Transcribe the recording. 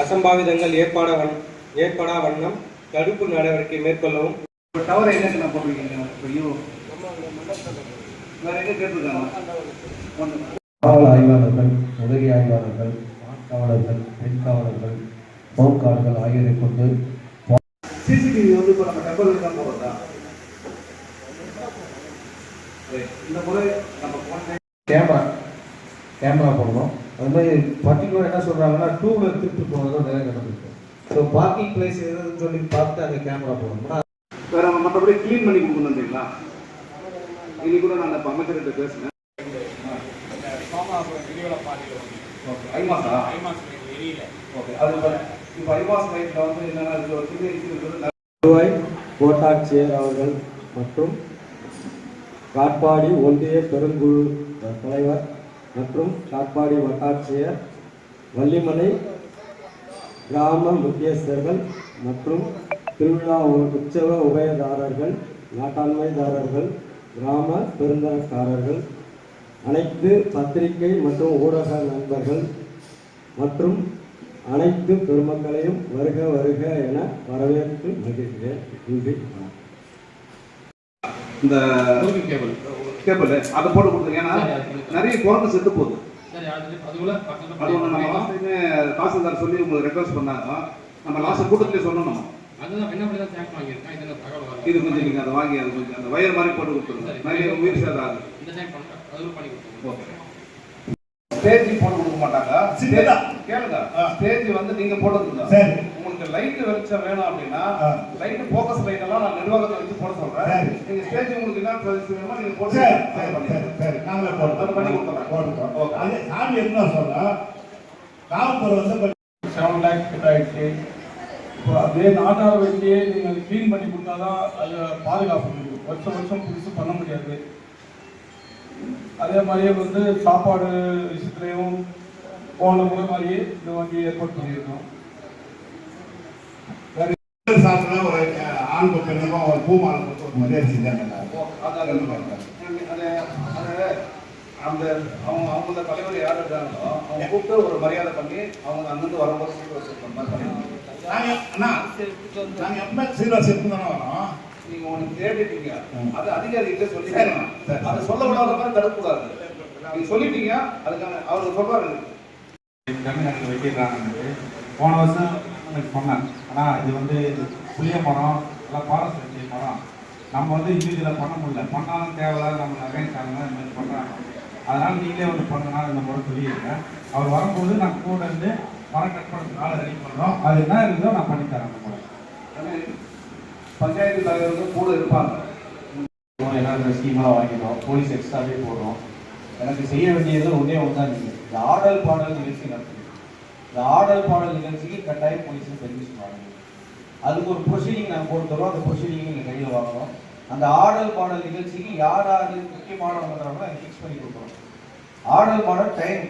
அசம்பாவிதங்கள் ஏற்படா வண்ணம் தடுப்பு நடவடிக்கை மேற்கொள்ளவும். டவர் என்ன போட்டிருக்கீங்க? காவல் ஆய்வாளர்கள், உதவி ஆய்வாளர்கள், காவலர்கள், பெண் காவலர்கள், ஹோம் கார்டுகள் ஆகியோரை கொண்டு சிசிடிவி வந்து இப்போ நம்ம டெம்பரரி தான் போடுறதா? இந்த முறை நம்ம கேமரா போடணும். அது மாதிரி பர்டிகுலர் என்ன சொல்கிறாங்கன்னா 2 வீலர் திருப்பி போனதும் நிறைய நடந்துருக்கு. ஸோ பார்க்கிங் பிளேஸ் எதுன்னு சொல்லி பார்த்து அந்த கேமரா போடணும். வேற மற்றபடி க்ளீன் பண்ணி கொடுக்கணுங்களா? இன்னைக்கு கூட நான் இப்போ அமைச்சர்கிட்ட பேசினேன். ஓகே, ஐமாசா? ஓகே, அது இப்போ ஐமாஸ் லைட்டில் வந்து என்னென்னா இதில் ஒரு சின்ன இஷ்யூ வருவாய் கோட்டாட்சியர் அவர்கள் மற்றும் காட்பாடி ஒன்றிய பெருங்குழு தலைவர் மற்றும் காட்பாடி வட்டாட்சியர், வள்ளிமலை கிராம முக்கியஸ்தர்கள் மற்றும் திருவிழா உற்சவ உபயதாரர்கள், நாட்டாண்மைதாரர்கள், கிராம பெருந்தரக்காரர்கள், அனைத்து பத்திரிகை மற்றும் ஊடக நண்பர்கள் மற்றும் அனைத்து பெருமக்களையும் வருக வருக என வரவேற்று மகிழ்கிறேன். நன்றி. இந்த கேபிள் அதை போட்டு கொடுத்துருங்க. ஏன்னா நிறைய குழந்தை செத்து போகுது. அது ஒன்று நம்ம லாஸ்ட் டைமே தாசில்தார் சொல்லி உங்களுக்கு ரெக்வஸ்ட் பண்ணாங்க. நம்ம லாஸ்ட் கூட்டத்திலே சொன்னோம். இது கொஞ்சம் நீங்கள் அதை வாங்கி அது கொஞ்சம் அந்த வயர் மாதிரி போட்டு கொடுத்துருங்க. நிறைய உயிர் சேதம் ஆகுது. ஸ்டேஜ் போட்டு கொடுக்க மாட்டாங்க. கேளுங்க, ஸ்டேஜ் வந்து நீங்க போட்டுருங்க. உங்களுக்கு லைட் வெளிச்சம் வேணும் அப்படின்னா லைட் போக்கஸ் லைட் எல்லாம் நான் நிர்வாகத்தை வச்சு போட சொல்றேன். நீங்க ஸ்டேஜ் உங்களுக்கு என்ன வேணுமோ நீங்க போட்டு நாங்களே போட்டு பண்ணி கொடுத்துறோம். அதே சாமி என்ன சொன்னா காவல்துறை வந்து 7 lakhs கிட்ட ஆயிடுச்சு. இப்போ அதே நாட்டார வண்டியே நீங்கள் க்ளீன் பண்ணி கொடுத்தாதான் அது பாதுகாப்பு முடியும். வருஷம் புதுசு பண்ண முடியாது. அதே மாதிரியே வந்து சாப்பாடு விஷயத்துலையும் போன முறை மாதிரியே இந்த வண்டி ஏற்பாடு பண்ணியிருக்கோம். சாப்பிட ஒரு ஆண் பெண்ணுக்கும் ஒரு பூமாலை ஒரு மரியாதை செஞ்சாங்க. அந்த அவங்க தலைவர் யார் இருக்காங்களோ அவங்க கூப்பிட்டு ஒரு மரியாதை பண்ணி அவங்க அங்கிருந்து வரும்போது நாங்கள் எப்பவுமே சீர்வரிசை தானே வரோம். நீங்க உனக்கு தேடிட்டீங்க, அது அதிகாரிகிட்ட சொல்லிட்டீங்க. அதை சொல்ல விடாத மாதிரி தடுக்கக்கூடாது. நீங்க சொல்லிட்டீங்க, அதுக்கான அவர் சொல்றாரு. தமிழ்நாட்டில் வெட்டிடுறாங்க. போன வருஷம் எனக்கு சொன்னாங்க. ஆனால் இது வந்து புளிய மரம் எல்லாம் ஃபாரஸ்ட் வச்சு மரம் நம்ம வந்து இண்டிவிஜுவலாக பண்ண முடியல. பண்ணாலும் தேவையில்லாத நம்ம நிறைய சாங்க இந்த மாதிரி பண்ணுறாங்க. அதனால் நீங்களே வந்து பண்ணனால இந்த முறை சொல்லியிருக்கேன். அவர் வரும்போது நான் கூட இருந்து மரம் கட் பண்ணுறதுனால ரெடி பண்ணுறோம். அது என்ன இருக்குதோ நான் பண்ணித்தரேன். அந்த முறை பஞ்சாயத்து தலைவர்கள் கூட இருப்பாங்க. எல்லாரும் ஸ்கீமாக வாங்கிடும். போலீஸ் எக்ஸ்ட்ராவே போடுறோம். எனக்கு செய்ய வேண்டியது ஒன்றே ஒன்று தான். நீங்கள் இந்த ஆடல் பாடல் நிகழ்ச்சி நடத்துங்க. இந்த ஆடல் பாடல் நிகழ்ச்சிக்கு கட்டாயம் போலீஸுக்கு பெர்மிஷன் வாங்கணும். அதுக்கு ஒரு ப்ரொசீடிங் நாங்கள் போட்டு தரோம். அந்த ப்ரொசீடிங் நீங்கள் கையில் வாங்கணும். அந்த ஆடல் பாடல் நிகழ்ச்சிக்கு யார் யார் முக்கியமானவங்க அதை ஃபிக்ஸ் பண்ணி கொடுக்குறோம். ஆடல் பாடல் டைம்